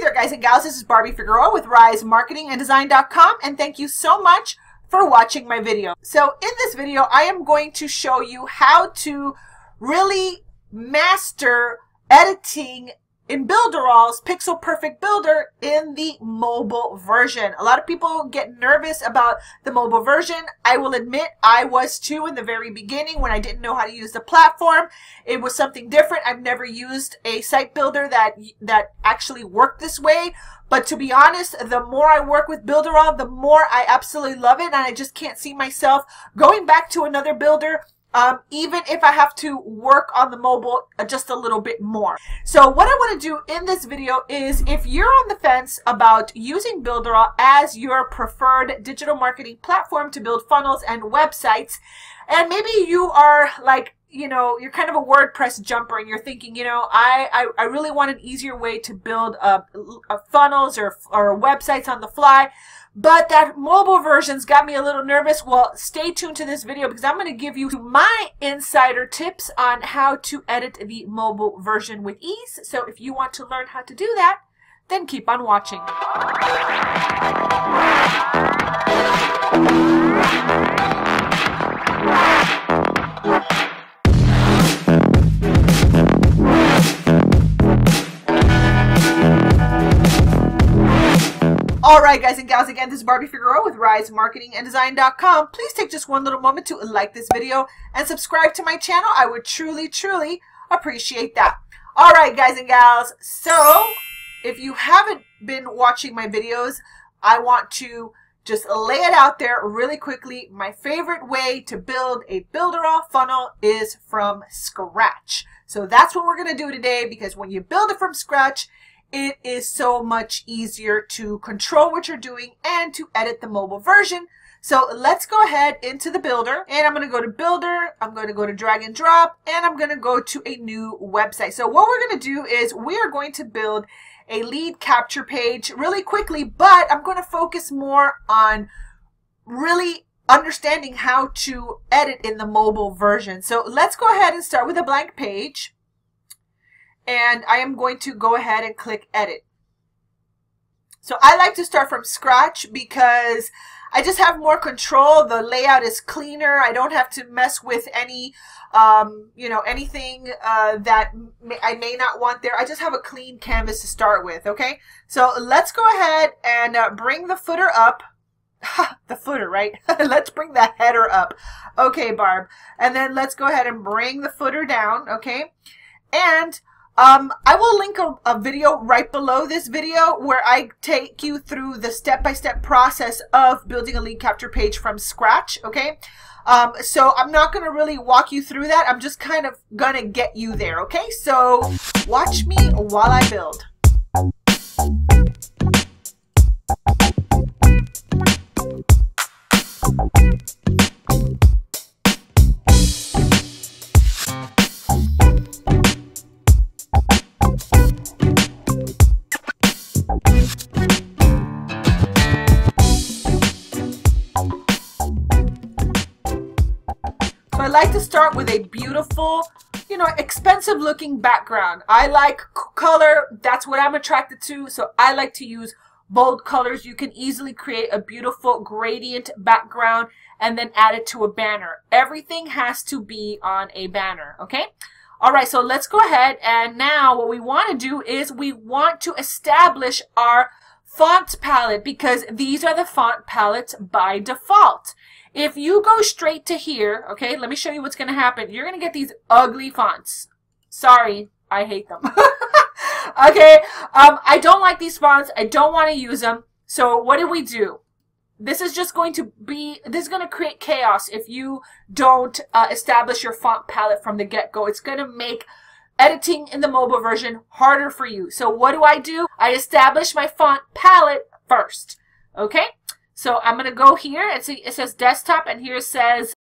there, guys and gals. This is Barbie Figueroa with RiseMarketingAndDesign.com, and thank you so much for watching my video. So in this video, I am going to show you how to really master editing in Builderall's Pixel Perfect Builder in the mobile version. A lot of people get nervous about the mobile version. I will admit I was too in the very beginning when I didn't know how to use the platform. It was something different. I've never used a site builder that actually worked this way. But to be honest, the more I work with Builderall, the more I absolutely love it. And I just can't see myself going back to another builder, even if I have to work on the mobile just a little bit more. So what I want to do in this video is, if you're on the fence about using Builderall as your preferred digital marketing platform to build funnels and websites, and maybe you are like, you know, you're kind of a WordPress jumper and you're thinking, you know, I really want an easier way to build funnels or websites on the fly, but that mobile version's got me a little nervous. Well, stay tuned to this video because I'm going to give you my insider tips on how to edit the mobile version with ease. So if you want to learn how to do that, then keep on watching. Alright, guys and gals, again, this is Barbie Figueroa with RiseMarketingAndDesign.com. Please take just one little moment to like this video and subscribe to my channel. I would truly, truly appreciate that. Alright, guys and gals, so if you haven't been watching my videos, I want to just lay it out there really quickly. My favorite way to build a Builderall funnel is from scratch. So that's what we're going to do today, because when you build it from scratch, it is so much easier to control what you're doing and to edit the mobile version. So let's go ahead into the builder, and I'm going to go to builder, I'm going to go to drag and drop, and I'm going to go to a new website. So what we're going to do is we are going to build a lead capture page really quickly, but I'm going to focus more on really understanding how to edit in the mobile version. So let's go ahead and start with a blank page. And I am going to go ahead and click edit. So I like to start from scratch because I just have more control. The layout is cleaner. I don't have to mess with any, you know, anything that I may not want there. I just have a clean canvas to start with, okay? So let's go ahead and bring the footer up. The footer, right? Let's bring the header up. Okay, Barb. And then let's go ahead and bring the footer down, okay? And I will link a video right below this video where I take you through the step-by-step process of building a lead capture page from scratch, okay? So I'm not going to really walk you through that. I'm just kind of going to get you there, okay? So watch me while I build. So I like to start with a beautiful, you know, expensive looking background. I like color. That's what I'm attracted to. So I like to use bold colors. You can easily create a beautiful gradient background and then add it to a banner. Everything has to be on a banner, okay? All right, so let's go ahead, and now what we want to do is we want to establish our font palette, because these are the font palettes by default. If you go straight to here, okay, let me show you what's going to happen. You're going to get these ugly fonts. Sorry, I hate them. Okay, I don't like these fonts. I don't want to use them. So what do we do? This is just going to be, this is going to create chaos if you don't establish your font palette from the get-go. It's going to make editing in the mobile version harder for you. So what do? I establish my font palette first. Okay? So I'm going to go here. It says desktop, and here it says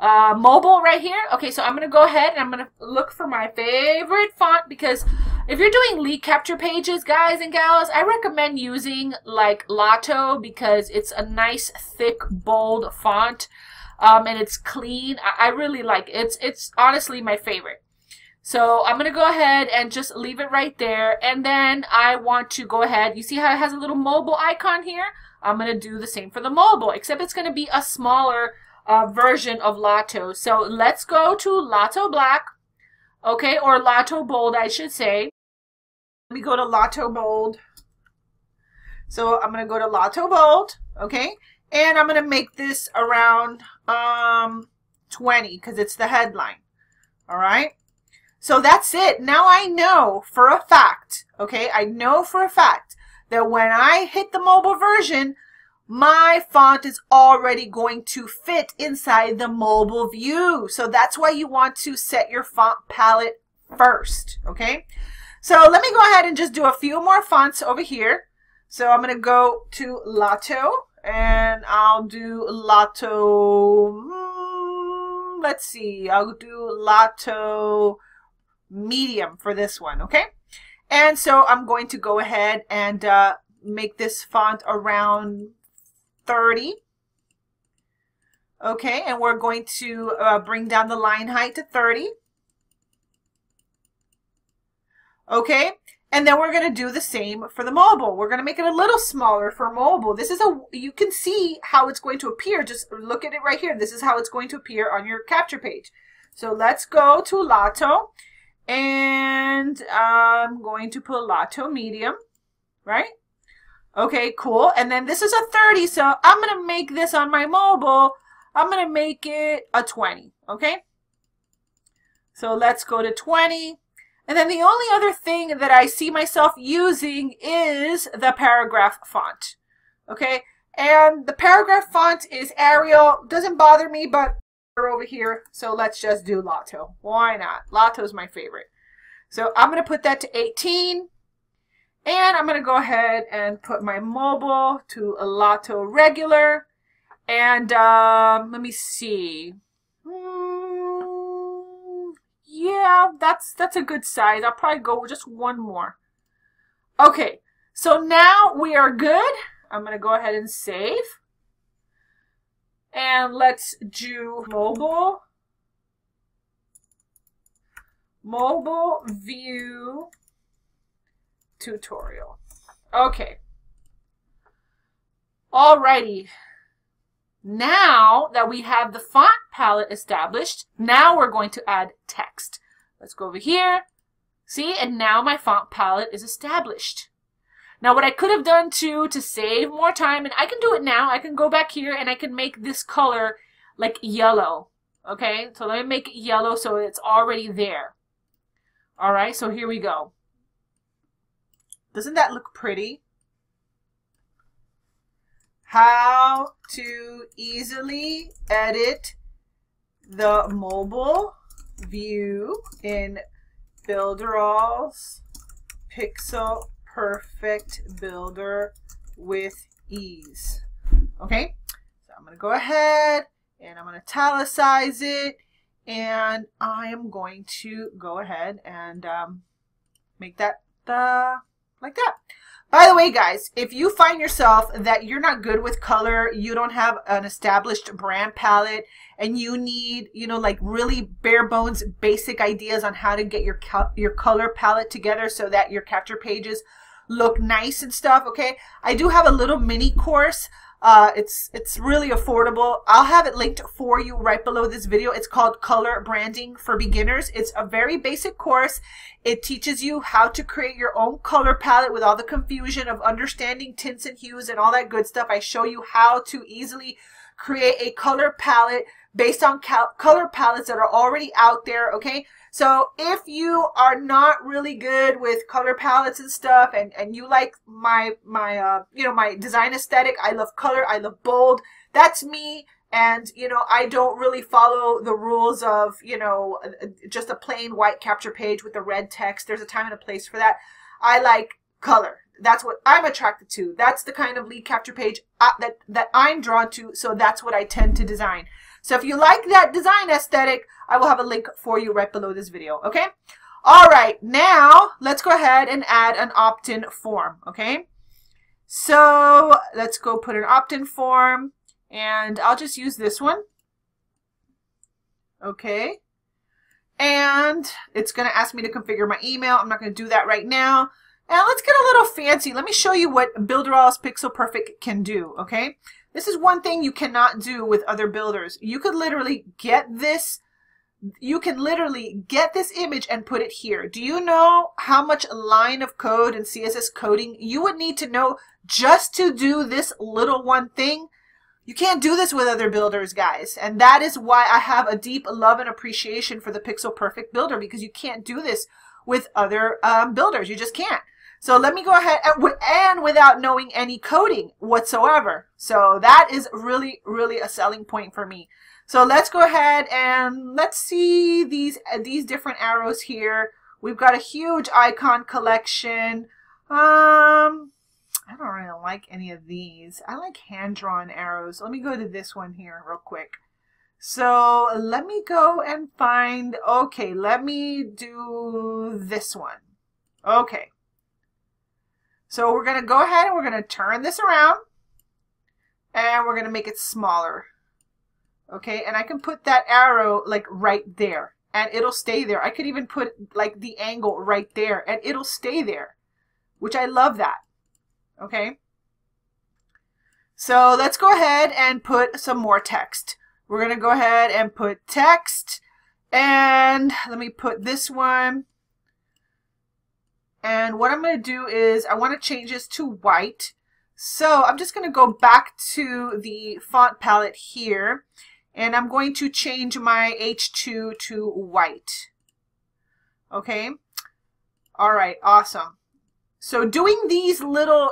mobile right here. Okay, so I'm going to go ahead and I'm going to look for my favorite font, because if you're doing lead capture pages, guys and gals, I recommend using like Lotto, because it's a nice, thick, bold font, and it's clean. I really like it. It's honestly my favorite. So I'm going to go ahead and just leave it right there. And then I want to go ahead. You see how it has a little mobile icon here? I'm going to do the same for the mobile, except it's going to be a smaller version of Lotto. So let's go to Lotto Black, okay, or Lotto Bold, I should say. Let me go to Lotto Bold. So I'm going to go to Lotto Bold, okay, and I'm going to make this around 20 because it's the headline, all right? So that's it. Now I know for a fact, okay, I know for a fact that when I hit the mobile version, my font is already going to fit inside the mobile view. So that's why you want to set your font palette first, okay? So let me go ahead and just do a few more fonts over here. So I'm going to go to Lotto, and I'll do Lotto, let's see, I'll do Lotto Medium for this one, okay? And so I'm going to go ahead and make this font around 30. Okay, and we're going to bring down the line height to 30. Okay, and then we're going to do the same for the mobile. We're going to make it a little smaller for mobile. This is you can see how it's going to appear. Just look at it right here. This is how it's going to appear on your capture page. So let's go to Lotto. And I'm going to put Lotto Medium, right? Okay, cool. And then this is a 30, so I'm going to make this on my mobile. I'm going to make it a 20, okay? So let's go to 20. And then the only other thing that I see myself using is the paragraph font, okay? And the paragraph font is Arial. Doesn't bother me, but over here, so let's just do Lotto. Why not? Lotto's my favorite. So I'm going to put that to 18, and I'm going to go ahead and put my mobile to a Lotto regular, and let me see. Yeah, that's a good size. I'll probably go with just one more. Okay, so now we are good. I'm going to go ahead and save. And let's do mobile view tutorial. Okay. Alrighty. Now that we have the font palette established, now we're going to add text. Let's go over here. See, and now my font palette is established. Now what I could have done too to save more time, and I can do it now, I can go back here and I can make this color like yellow. Okay, so let me make it yellow so it's already there. Alright, so here we go. Doesn't that look pretty? How to easily edit the mobile view in Builderall's Pixel Perfect Builder with ease. Okay, so I'm going to go ahead and I'm going to italicize it, and I am going to go ahead and make that like that. By the way, guys, if you find yourself that you're not good with color, you don't have an established brand palette, and you need, you know, like really bare bones basic ideas on how to get your color palette together so that your capture pages look nice and stuff, okay? I do have a little mini course. It's really affordable. I'll have it linked for you right below this video. It's called Color Branding for Beginners. It's a very basic course. It teaches you how to create your own color palette with all the confusion of understanding tints and hues and all that good stuff. I show you how to easily create a color palette based on color palettes that are already out there, okay? So if you are not really good with color palettes and stuff, and you like my you know, my design aesthetic, I love color, I love bold, that's me. And, you know, I don't really follow the rules of, you know, just a plain white capture page with the red text. There's a time and a place for that. I like color. That's what I'm attracted to. That's the kind of lead capture page that I'm drawn to. So that's what I tend to design. So if you like that design aesthetic, I will have a link for you right below this video. Okay. All right. Now let's go ahead and add an opt-in form. Okay. So let's go put an opt-in form. And I'll just use this one. Okay. And it's going to ask me to configure my email. I'm not going to do that right now. And let's get a little fancy. Let me show you what Builderall's Pixel Perfect can do, okay? This is one thing you cannot do with other builders. You could literally get this. You can literally get this image and put it here. Do you know how much line of code and CSS coding you would need to know just to do this little one thing? You can't do this with other builders, guys. And that is why I have a deep love and appreciation for the Pixel Perfect builder, because you can't do this with other builders. You just can't. So let me go ahead and without knowing any coding whatsoever. So that is really, really a selling point for me. So let's go ahead and let's see these different arrows here. We've got a huge icon collection. I don't really like any of these. I like hand-drawn arrows. Let me go to this one here real quick. So let me go and find, okay, let me do this one. Okay. So we're going to go ahead and we're going to turn this around and we're going to make it smaller. Okay, and I can put that arrow like right there and it'll stay there. I could even put like the angle right there and it'll stay there, which I love that. Okay, so let's go ahead and put some more text. We're going to go ahead and put text, and let me put this one. And what I'm going to do is I want to change this to white. So I'm just going to go back to the font palette here, and I'm going to change my H2 to white. Okay. All right. Awesome. So doing these little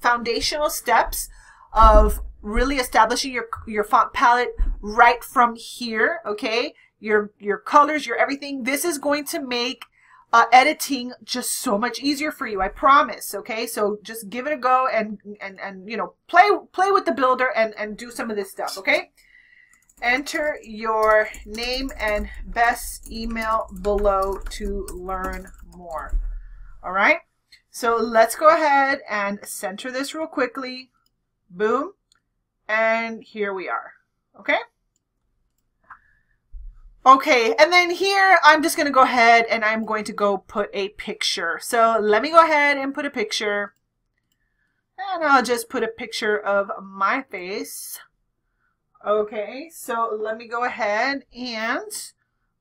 foundational steps of really establishing your font palette right from here, okay, your colors, your everything, this is going to make editing just so much easier for you, I promise. Okay, so just give it a go and you know, play with the builder and do some of this stuff. Okay, enter your name and best email below to learn more. All right, so let's go ahead and center this real quickly. Boom, and here we are. Okay. Okay, and then here I'm just going to go ahead and I'm going to go put a picture. So let me go ahead and put a picture. And I'll just put a picture of my face. Okay, so let me go ahead and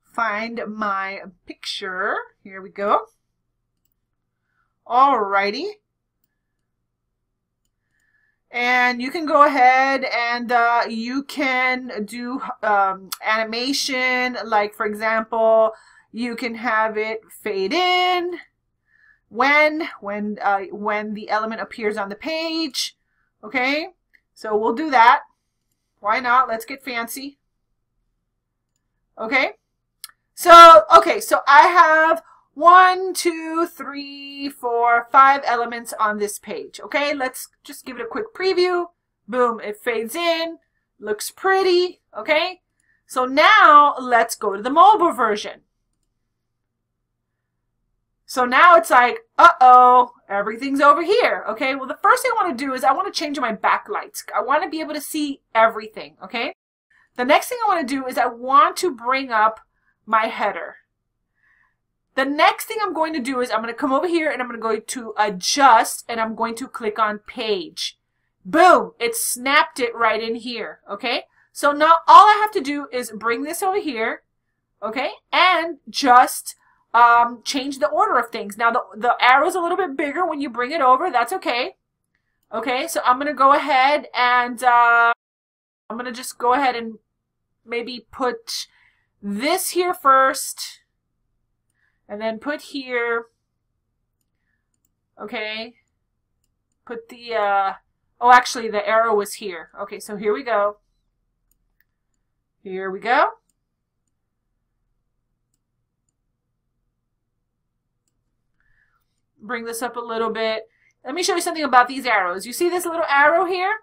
find my picture. Here we go. Alrighty. And you can go ahead and you can do animation, like for example, you can have it fade in when the element appears on the page. Okay, so we'll do that. Why not? Let's get fancy. Okay, so I have 1, 2, 3, 4, 5 elements on this page. Okay, let's just give it a quick preview. Boom, it fades in, looks pretty. Okay, so now let's go to the mobile version. So now it's like, uh-oh, everything's over here. Okay, well the first thing I want to do is I want to change my backlights. I want to be able to see everything. Okay, the next thing I want to do is I want to bring up my header. The next thing I'm going to do is I'm going to come over here and I'm going to go to adjust and I'm going to click on page. Boom, it snapped it right in here. Okay, so now all I have to do is bring this over here, okay, and just change the order of things. Now the arrow's a little bit bigger when you bring it over. That's okay. Okay, so I'm going to go ahead and I'm going to just go ahead and maybe put this here first. And then put here, okay, put the, oh, actually the arrow was here. Okay, so here we go. Here we go. Bring this up a little bit. Let me show you something about these arrows. You see this little arrow here?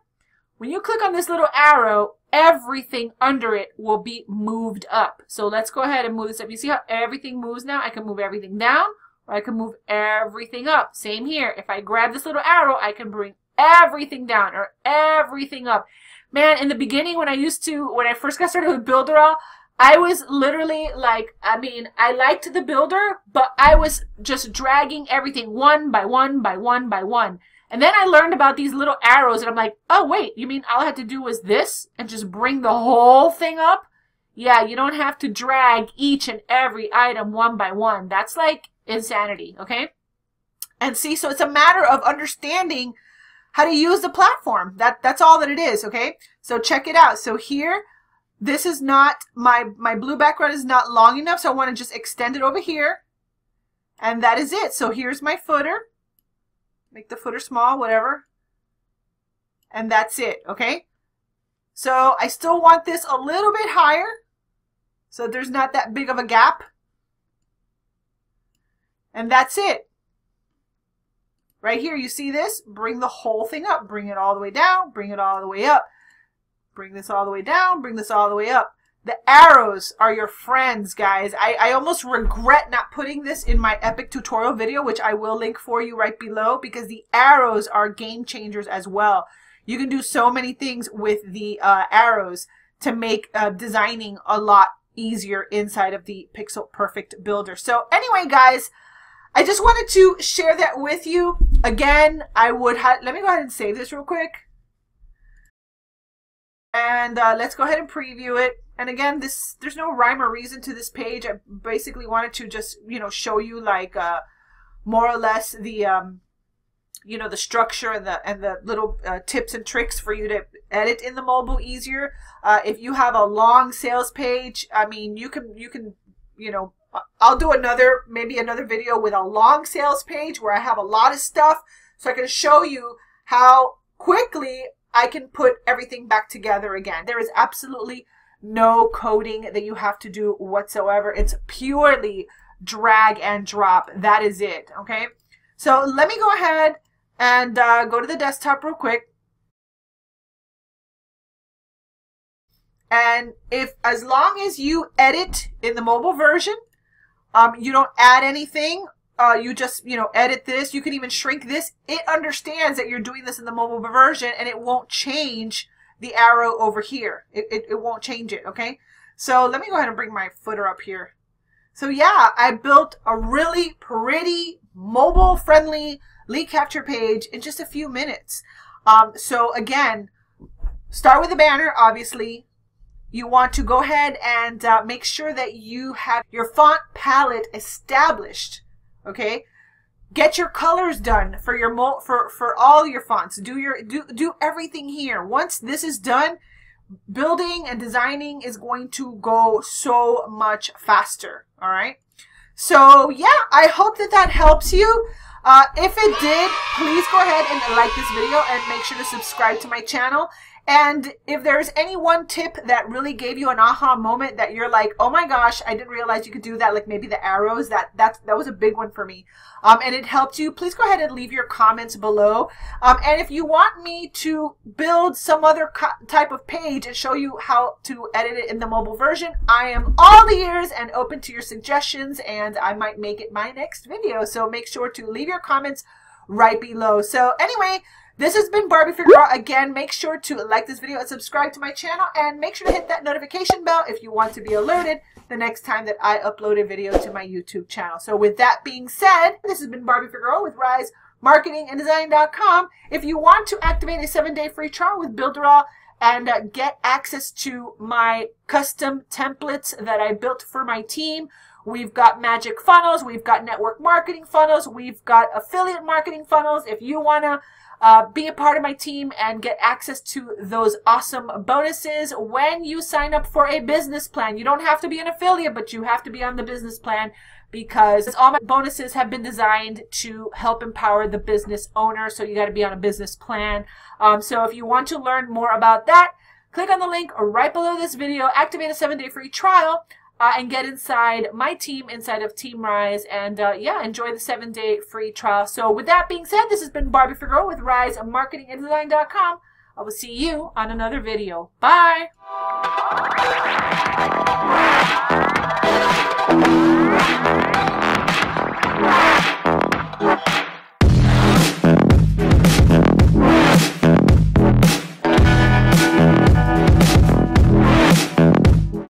When you click on this little arrow, everything under it will be moved up. So let's go ahead and move this up. You see how everything moves now? I can move everything down or I can move everything up. Same here. If I grab this little arrow, I can bring everything down or everything up. Man, in the beginning when I first got started with Builderall, I was literally like, I mean, I liked the builder, but I was just dragging everything one by one by one by one. And then I learned about these little arrows, and I'm like, oh, wait, you mean all I had to do was this and just bring the whole thing up? Yeah, you don't have to drag each and every item one by one. That's like insanity, okay? And see, so it's a matter of understanding how to use the platform. That's all that it is, okay? So check it out. So here, this is not, my blue background is not long enough, so I want to just extend it over here. And that is it. So here's my footer. Make the footer small, whatever. And that's it, okay? So I still want this a little bit higher, so there's not that big of a gap. And that's it. Right here, you see this? Bring the whole thing up. Bring it all the way down. Bring it all the way up. Bring this all the way down. Bring this all the way up. The arrows are your friends, guys. I almost regret not putting this in my epic tutorial video, which I will link for you right below, because the arrows are game changers as well. You can do so many things with the arrows to make designing a lot easier inside of the Pixel Perfect Builder. So anyway, guys, I just wanted to share that with you. Again, let me go ahead and save this real quick. And let's go ahead and preview it. And again, there's no rhyme or reason to this page. I basically wanted to just, you know, show you like more or less the you know, the structure and the little tips and tricks for you to edit in the mobile easier. If you have a long sales page, I mean, you can you know, I'll do maybe another video with a long sales page where I have a lot of stuff, so I can show you how quickly I can put everything back together again. There is absolutely no coding that you have to do whatsoever. It's purely drag and drop. That is it, okay? So let me go ahead and go to the desktop real quick. And as long as you edit in the mobile version, you don't add anything, you just, you know, edit this. You can even shrink this. It understands that you're doing this in the mobile version, and it won't change the arrow over here. It won't change it, okay? So let me go ahead and bring my footer up here. So yeah, I built a really pretty mobile-friendly lead capture page in just a few minutes. So again, start with the banner, obviously. You want to go ahead and make sure that you have your font palette established, okay? Get your colors done for your for all your fonts. Do everything here. Once this is done, building and designing is going to go so much faster, all right? So yeah, I hope that helps you. If it did, please go ahead and like this video and make sure to subscribe to my channel. And if there's any one tip that really gave you an aha moment that you're like, oh my gosh, I didn't realize you could do that, like maybe the arrows, that was a big one for me, and it helped you, please go ahead and leave your comments below. And if you want me to build some other type of page and show you how to edit it in the mobile version, I am all ears and open to your suggestions, and I might make it my next video. So make sure to leave your comments right below. So anyway, this has been Barbie Figueroa. Again, make sure to like this video and subscribe to my channel, and make sure to hit that notification bell if you want to be alerted the next time that I upload a video to my YouTube channel. So with that being said, this has been Barbie Figueroa with Rise Marketing and Design.com. If you want to activate a 7-day free trial with BUILDERALL and get access to my custom templates that I built for my team, we've got magic funnels, we've got network marketing funnels, we've got affiliate marketing funnels. If you want to be a part of my team and get access to those awesome bonuses when you sign up for a business plan. You don't have to be an affiliate, but you have to be on the business plan, because all my bonuses have been designed to help empower the business owner. So you got to be on a business plan. So if you want to learn more about that, click on the link right below this video, activate a 7-day free trial, and get inside my team, inside of Team Rise, and yeah, enjoy the 7-day free trial. So with that being said, this has been Barbie Figueroa with Rise Marketing and Design.com. I will see you on another video. Bye!